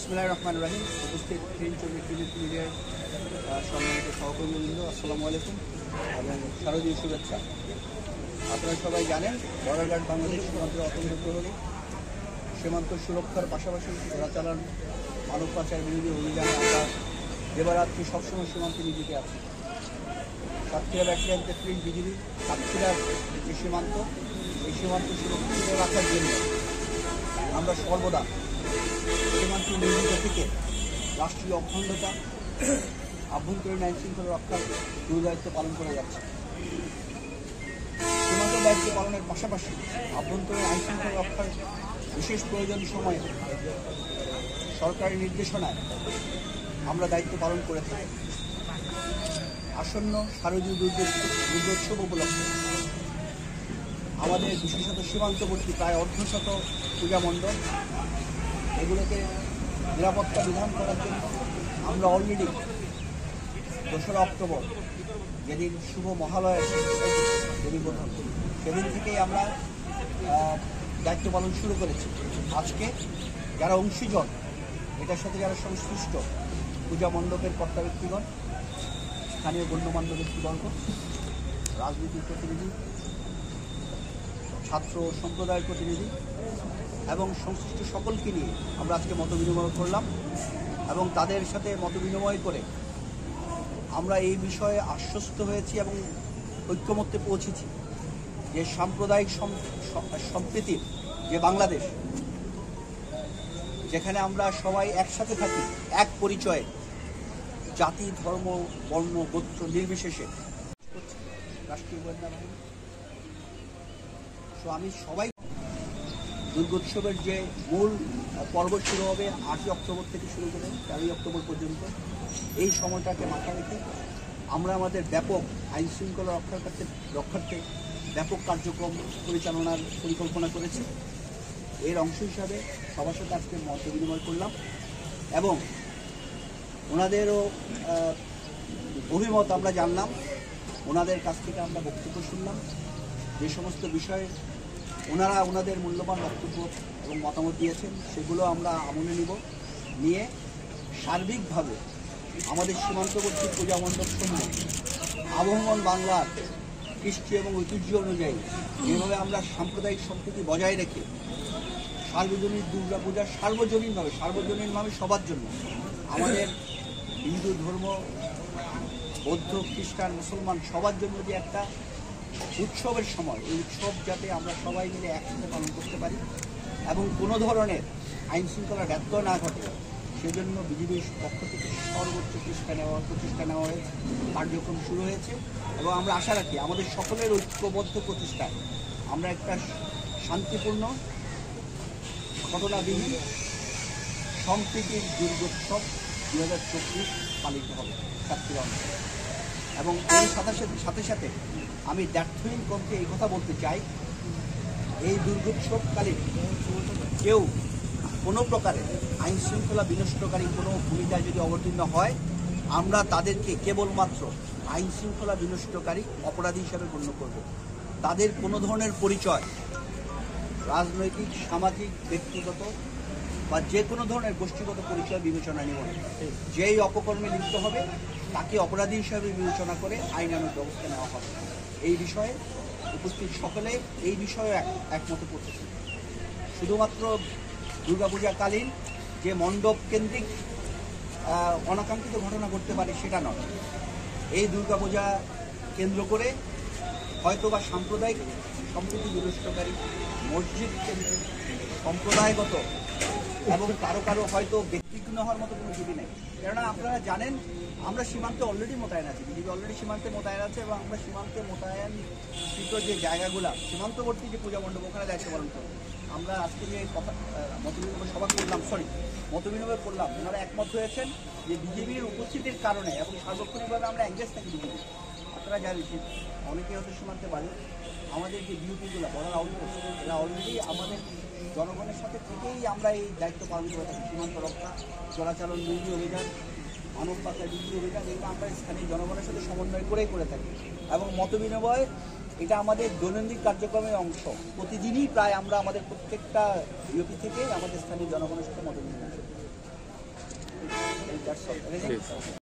বিসমিল্লাহির রহমানির রহিম। উপস্থিত প্রিন্ট ও ইলেকট্রনিক মিডিয়ার সম্মানিত সহকর্মীবৃন্দ, আসসালামু আলাইকুম এবং শারদীয় শুভেচ্ছা। আপনারা সবাই জানেন, বর্ডার গার্ড বাংলাদেশ সীমান্তের অত্যন্ত প্রহরী, সীমান্ত সুরক্ষার পাশাপাশি চোরাচালান, মানব পাচার বিরোধী অভিযানে আমরা দেবারাত্রি সবসময় সীমান্তে নিয়োজিত আছি। সাতক্ষীরা ব্যাটালিয়ন প্রিন্ট বিজিবি সাতক্ষীরার যে সীমান্ত, এই সীমান্ত সুরক্ষিত রাখার জন্য আমরা সর্বদা সীমান্তে নিয়োজিত থেকে রাষ্ট্রীয় অখণ্ডতা, আভ্যন্তরীণ আইন শৃঙ্খলা রক্ষার গুরু দায়িত্ব পালন করে যাচ্ছে। সীমান্ত দায়িত্ব পালনের পাশাপাশি আভ্যন্তরীণ আইন শৃঙ্খলা রক্ষার বিশেষ প্রয়োজন সময়ে সরকারি নির্দেশনায় আমরা দায়িত্ব পালন করে থাকি। আসন্ন শারদীয় দুর্গোৎসব উপলক্ষে আমাদের বিশেষত সীমান্তবর্তী প্রায় অর্ধশত পূজা মণ্ডপ, এগুলোকে নিরাপত্তা বিধান করার জন্য আমরা অলরেডি 2রা অক্টোবর, যেদিন শুভ মহালয়ের যেদিন সেদিন থেকেই আমরা দায়িত্ব পালন শুরু করেছি। আজকে যারা অংশীজন, এটার সাথে যারা সংশ্লিষ্ট পূজা মণ্ডপের কর্তা ব্যক্তিগণ, স্থানীয় গণ্যমান্য ব্যক্তিবর্গ, রাজনীতির প্রতিনিধি, ছাত্র সম্প্রদায়ের প্রতিনিধি এবং সংশ্লিষ্ট সকলকে নিয়ে আমরা আজকে মত বিনিময় করলাম এবং তাদের সাথে মত বিনিময় করে আমরা এই বিষয়ে আশ্বস্ত হয়েছি এবং ঐক্যমত্যে পৌঁছেছি যে সাম্প্রদায়িক সম্প্রীতির যে বাংলাদেশ, যেখানে আমরা সবাই একসাথে থাকি, এক পরিচয়ে, জাতি, ধর্ম, বর্ণ, গোত্র নির্বিশেষে রাষ্ট্রীয় গোয়েন্দা বাহিনী। তো আমি সবাই দুর্গোৎসবের যে মূল পর্ব শুরু হবে 8ই অক্টোবর থেকে শুরু করে 13ই অক্টোবর পর্যন্ত, এই সময়টাকে মাথায় রেখে আমরা আমাদের ব্যাপক আইন শৃঙ্খলা রক্ষার্থে ব্যাপক কার্যক্রম পরিচালনার পরিকল্পনা করেছি। এর অংশ হিসাবে সবার সাথে আজকে মত বিনিময় করলাম এবং ওনাদেরও অভিমত আমরা জানলাম, ওনাদের কাছ থেকে আমরা বক্তব্য শুনলাম। যে সমস্ত বিষয়ে ওনারা ওনাদের মূল্যবান বক্তব্য এবং মতামত দিয়েছেন, সেগুলো আমরা আমলে নিয়ে সার্বিকভাবে আমাদের সীমান্তবর্তী পূজা মণ্ডপসমূহ আবহমান বাংলার কৃষ্টি এবং ঐতিহ্য অনুযায়ী যেভাবে আমরা সাম্প্রদায়িক সম্প্রীতি বজায় রেখে সার্বজনীন দুর্গাপূজা সার্বজনীনভাবে সবার জন্য, আমাদের হিন্দু ধর্ম, বৌদ্ধ, খ্রিস্টান, মুসলমান সবার জন্য যে একটা উৎসবের সময়, এই উৎসব যাতে আমরা সবাই মিলে একসাথে পালন করতে পারি এবং কোনো ধরনের আইন শৃঙ্খলার ব্যত্যয় না ঘটে, সেজন্য বিজিবির পক্ষ থেকে সর্বোচ্চ প্রচেষ্টা নেওয়া হয়েছে, কার্যক্রম শুরু হয়েছে এবং আমরা আশা রাখি আমাদের সকলের ঐক্যবদ্ধ প্রচেষ্টায় আমরা একটা শান্তিপূর্ণ, ঘটনাবিহীন, সম্প্রীতির দুর্গোৎসব 2024 পালিত হবে সাতক্ষীরা অঞ্চলে। এবং এর সাথে সাথে আমি দ্ব্যর্থহীন কণ্ঠে এই কথা বলতে চাই, এই দুর্গোৎসবকালে কেউ কোনো প্রকারে আইন শৃঙ্খলা বিনষ্টকারী কোনো ভূমিকায় যদি অবতীর্ণ হয়, আমরা তাদেরকে কেবলমাত্র আইন শৃঙ্খলা বিনষ্টকারী অপরাধী হিসাবে গণ্য করব। তাদের কোনো ধরনের পরিচয় রাজনৈতিক, সামাজিক, ব্যক্তিগত বা যে কোনো ধরনের গোষ্ঠীগত পরিচয় বিবেচনা নেব না। যেই অপকর্মে লিপ্ত হবে তাকে অপরাধী হিসাবে বিবেচনা করে আইনানুগ ব্যবস্থা নেওয়া হবে। এই বিষয়ে উপস্থিত সকলে এই বিষয়ে একমত করতেছে। শুধুমাত্র দুর্গাপূজাকালীন যে মণ্ডপ কেন্দ্রিক অনাকাঙ্ক্ষিত ঘটনা ঘটতে পারে সেটা নয়, এই দুর্গাপূজা কেন্দ্র করে হয়তোবা সাম্প্রদায়িক সম্প্রীতি বিনষ্টকারী, মসজিদ কেন্দ্রিক, সম্প্রদায়গত এবং কারো হয়তো ব্যক্তিঘ্ন হওয়ার মতো কোনো ঝুঁকি নেই। কেননা আপনারা জানেন, আমরা সীমান্তে অলরেডি মোতায়েন আছি, বিজেপি অলরেডি সীমান্তে মোতায়েন আছে এবং আমরা সীমান্তে মোতায়েনকৃত যে জায়গাগুলো, সীমান্তবর্তী যে পূজা মণ্ডপ, ওখানে দায়িত্ব পালন করব। আমরা আজকে যে মতবিনিময় সভা করলাম, মতবিনিময় করলাম, ওনারা একমত হয়েছেন যে বিজেপির উপস্থিতির কারণে এবং সার্বক্ষণিকভাবে আমরা এঙ্গেজ থাকি বিজেপি। আপনারা জানেন, অনেকে হয়তো সীমান্তে বাড়ি, আমাদের যে ডিউটিগুলো বলার আউটপোস্ট, এরা অলরেডি আমাদের জনগণের সাথে থেকেই আমরা এই দায়িত্ব পালন করে থাকি। সীমান্ত রক্ষা, চোরাচালান বিরোধী অভিযান, মানব পাচার বিরোধী অভিযান, এগুলো আমরা স্থানীয় জনগণের সাথে সমন্বয় করে থাকি এবং মতবিনিময় এটা আমাদের দৈনন্দিন কার্যক্রমের অংশ। প্রতিদিনই প্রায় আমরা আমাদের প্রত্যেকটা ডিওপি থেকে আমাদের স্থানীয় জনগণের সাথে মত বিনিময় করি। Ready?